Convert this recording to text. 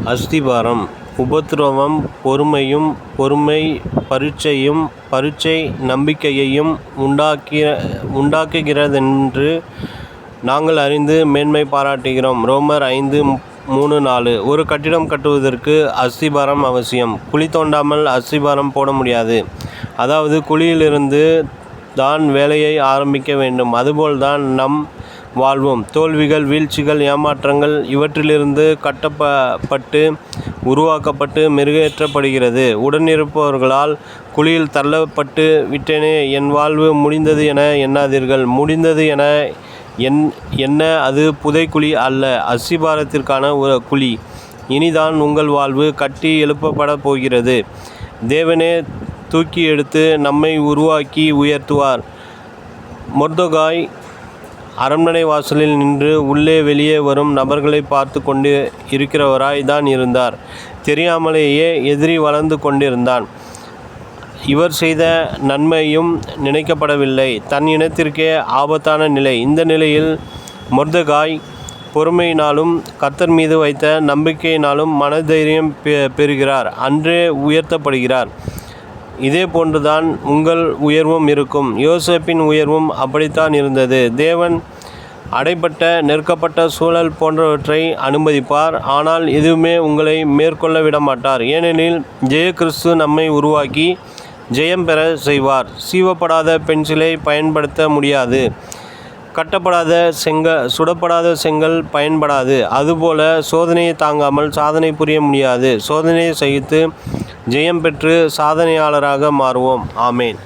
அஸ்திபாரம். உபத்திரவம் பொறுமை பரீட்சை நம்பிக்கையையும் உண்டாக்குகிறதென்று நாங்கள் அறிந்து மேன்மை பாராட்டுகிறோம். ரோமர் 5:3-4. ஒரு கட்டிடம் கட்டுவதற்கு அஸ்திபாரம் அவசியம். குழி தோண்டாமல் அஸ்திபாரம் போட முடியாது. அதாவது குழியிலிருந்து தான் வேலையை ஆரம்பிக்க வேண்டும். அதுபோல்தான் நம் வாழ்வும் தோல்விகள், வீழ்ச்சிகள், ஏமாற்றங்கள் இவற்றிலிருந்து கட்டப்பட்டு உருவாக்கப்பட்டு மெருகேற்றப்படுகிறது. உடனிருப்பவர்களால் குழியில் தள்ளப்பட்டு விட்டேனே, என் வாழ்வு முடிந்தது என எண்ணாதீர்கள். முடிந்தது என என்ன, அது புதைக்குழி அல்ல, அஸ்திபாரத்திற்கான குழி. இனிதான் உங்கள் வாழ்வு கட்டி எழுப்பப்பட போகிறது. தேவனே தூக்கி எடுத்து நம்மை உருவாக்கி உயர்த்துவார். மொர்தெகாய் அரண்மனை வாசலில் நின்று உள்ளே வெளியே வரும் நபர்களை பார்த்து கொண்டு இருக்கிறவராய் தான் இருந்தார். தெரியாமலேயே எதிரி வளர்ந்து கொண்டிருந்தான். இவர் செய்த நன்மையும் நினைக்கப்படவில்லை. தன் இனத்திற்கே ஆபத்தான நிலை. இந்த நிலையில் மொர்தெகாய் பொறுமையினாலும் கர்த்தர் மீது வைத்த நம்பிக்கையினாலும் மனதைரியம் பெறுகிறார். அன்றே உயர்த்தப்படுகிறார். இதே போன்றுதான் உங்கள் உயர்வும் இருக்கும். யோசேப்பின் உயர்வும் அப்படித்தான் இருந்தது. தேவன் அடைபட்ட நெருக்கப்பட்ட சூழல் போன்றவற்றை அனுமதிப்பார். ஆனால் எதுவுமே உங்களை மேற்கொள்ள விட மாட்டார். ஏனெனில் கிறிஸ்து நம்மை உருவாக்கி ஜெயம் பெற செய்வார். சீவப்படாத பென்சிலை பயன்படுத்த முடியாது. சுடப்படாத செங்கல் பயன்படாது. அதுபோல சோதனையை தாங்காமல் சாதனை புரிய முடியாது. சோதனையை சகித்து ஜெயம் பெற்று சாதனையாளராக மாறுவோம். ஆமேன்.